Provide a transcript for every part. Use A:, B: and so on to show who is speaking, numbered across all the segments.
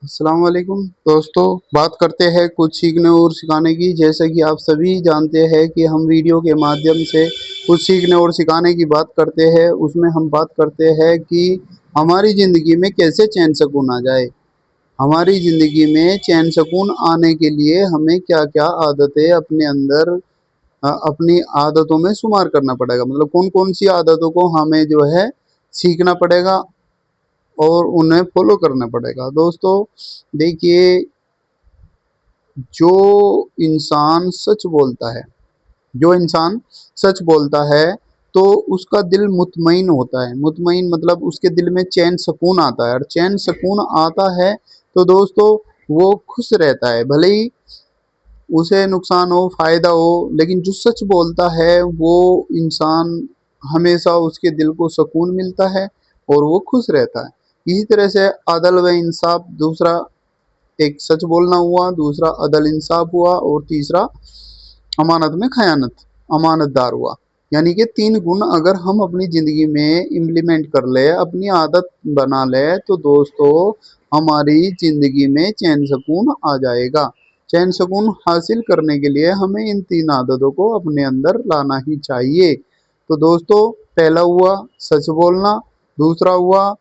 A: अस्सलाम वालेकुम दोस्तों। बात करते हैं कुछ सीखने और सिखाने की। जैसे कि आप सभी जानते हैं कि हम वीडियो के माध्यम से कुछ सीखने और सिखाने की बात करते हैं। उसमें हम बात करते हैं कि हमारी ज़िंदगी में कैसे चैन सुकून आ जाए। हमारी ज़िंदगी में चैन सुकून आने के लिए हमें क्या-क्या आदतें अपने अंदर अपनी आदतों में शुमार करना पड़ेगा। मतलब कौन-कौन सी आदतों को हमें जो है सीखना पड़ेगा और उन्हें फॉलो करना पड़ेगा। दोस्तों देखिए, जो इंसान सच बोलता है जो इंसान सच बोलता है तो उसका दिल मुतमईन होता है। मुतमईन मतलब उसके दिल में चैन सुकून आता है, और चैन सुकून आता है तो दोस्तों वो खुश रहता है। भले ही उसे नुकसान हो, फ़ायदा हो, लेकिन जो सच बोलता है वो इंसान हमेशा उसके दिल को सुकून मिलता है और वो खुश रहता है। इसी तरह से अदल व इंसाफ दूसरा, एक सच बोलना हुआ, दूसरा अदल इंसाफ हुआ और तीसरा अमानत में खयानत, अमानतदार हुआ। यानी कि 3 गुण अगर हम अपनी ज़िंदगी में इम्प्लीमेंट कर ले, अपनी आदत बना ले, तो दोस्तों हमारी ज़िंदगी में चैन सुकून आ जाएगा। चैन सुकून हासिल करने के लिए हमें इन 3 आदतों को अपने अंदर लाना ही चाहिए। तो दोस्तों पहला हुआ सच बोलना, दूसरा हुआ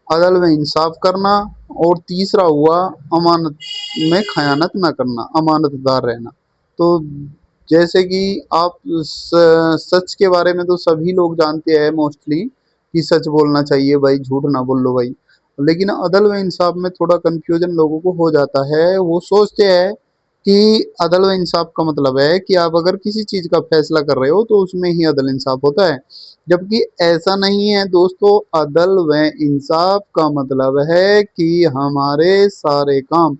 A: अदल व इंसाफ करना और तीसरा हुआ अमानत में खयानत ना करना, अमानतदार रहना। तो जैसे कि आप सच के बारे में तो सभी लोग जानते हैं मोस्टली कि सच बोलना चाहिए भाई, झूठ ना बोलो भाई। लेकिन अदल व इंसाफ में थोड़ा कंफ्यूजन लोगों को हो जाता है। वो सोचते हैं कि अदल व इंसाफ का मतलब है कि आप अगर किसी चीज़ का फैसला कर रहे हो तो उसमें ही अदल इंसाफ होता है, जबकि ऐसा नहीं है दोस्तों। अदल व इंसाफ का मतलब है कि हमारे सारे काम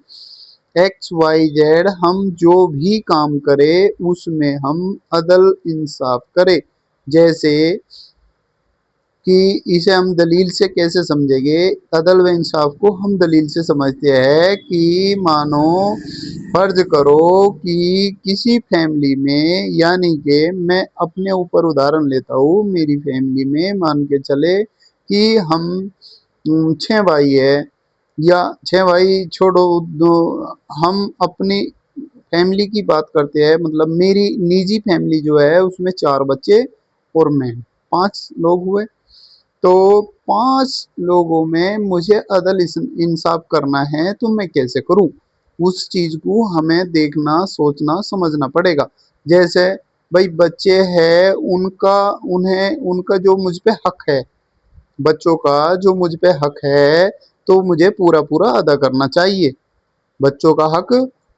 A: एक्स वाई जेड, हम जो भी काम करें उसमें हम अदल इंसाफ करें। जैसे कि इसे हम दलील से कैसे समझेंगे। अदल व इंसाफ को हम दलील से समझते हैं कि मानो फर्ज करो कि किसी फैमिली में, यानी कि मैं अपने ऊपर उदाहरण लेता हूँ, मेरी फैमिली में मान के चले कि हम 6 भाई है, या 6 भाई छोड़ो, दो हम अपनी फैमिली की बात करते हैं। मतलब मेरी निजी फैमिली जो है उसमें 4 बच्चे और मैं, 5 लोग हुए। तो 5 लोगों में मुझे अदल इंसाफ करना है तो मैं कैसे करूं? उस चीज को हमें देखना, सोचना, समझना पड़ेगा। जैसे भाई बच्चे हैं, उनका उन्हें उनका जो मुझ पे हक है, बच्चों का जो मुझ पे हक है तो मुझे पूरा पूरा अदा करना चाहिए। बच्चों का हक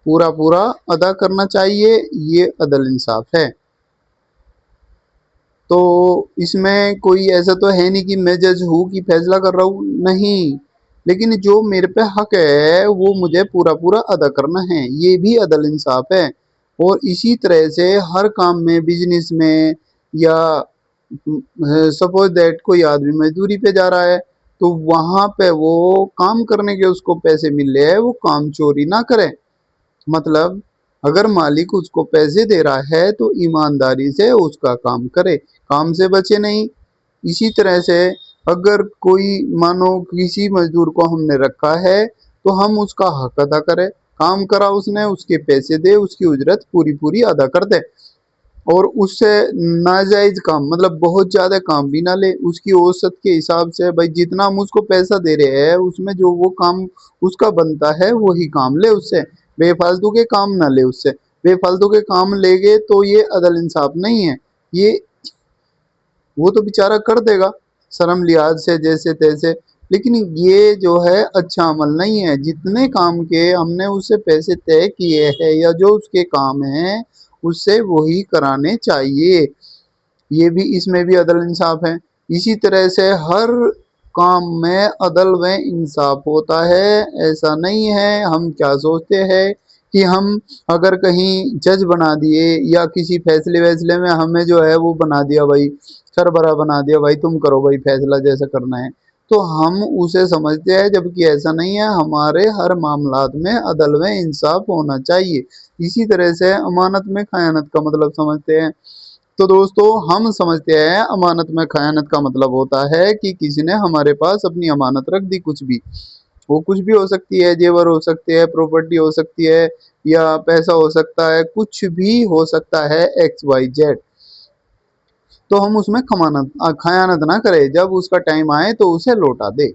A: पूरा पूरा अदा करना चाहिए, ये अदल इंसाफ है। तो इसमें कोई ऐसा तो है नहीं कि मैं जज हूँ कि फैसला कर रहा हूँ, नहीं। लेकिन जो मेरे पे हक है वो मुझे पूरा पूरा अदा करना है, ये भी अदल इंसाफ है। और इसी तरह से हर काम में, बिजनेस में, या सपोज दैट कोई आदमी मजदूरी पे जा रहा है तो वहां पे वो काम करने के उसको पैसे मिल रहे हैं, वो काम चोरी ना करे। मतलब अगर मालिक उसको पैसे दे रहा है तो ईमानदारी से उसका काम करे, काम से बचे नहीं। इसी तरह से अगर कोई, मानो किसी मजदूर को हमने रखा है तो हम उसका हक अदा करें। काम करा उसने, उसके पैसे दे, उसकी उजरत पूरी पूरी अदा कर दे। और उससे नाजायज काम, मतलब बहुत ज्यादा काम भी ना ले, उसकी औसत के हिसाब से। भाई जितना हम उसको पैसा दे रहे हैं उसमें जो वो काम उसका बनता है वही काम ले उससे, बेफालतू के काम ना ले उससे। बेफालतू के काम लेगे तो ये अदल इंसाफ नहीं है। ये वो तो बेचारा कर देगा शर्म लिहाज से जैसे तैसे, लेकिन ये जो है अच्छा अमल नहीं है। जितने काम के हमने उससे पैसे तय किए हैं या जो उसके काम हैं उससे वही कराने चाहिए। ये भी, इसमें भी अदल इंसाफ है। इसी तरह से हर काम में अदल व इंसाफ होता है। ऐसा नहीं है, हम क्या सोचते हैं कि हम अगर कहीं जज बना दिए या किसी फैसले वैसले में हमें जो है वो बना दिया भाई, सरबरा बना दिया भाई, तुम करो भाई फैसला जैसा करना है, तो हम उसे समझते हैं। जबकि ऐसा नहीं है, हमारे हर मामलात में अदल व इंसाफ होना चाहिए। इसी तरह से अमानत में खयानत का मतलब समझते हैं। तो दोस्तों हम समझते हैं अमानत में खयानत का मतलब होता है कि किसी ने हमारे पास अपनी अमानत रख दी कुछ भी, वो कुछ भी हो सकती है, जेवर हो सकते हैं, प्रॉपर्टी हो सकती है, या पैसा हो सकता है, कुछ भी हो सकता है, एक्स वाई जेड। तो हम उसमें खयानत ना करें, जब उसका टाइम आए तो उसे लौटा दे।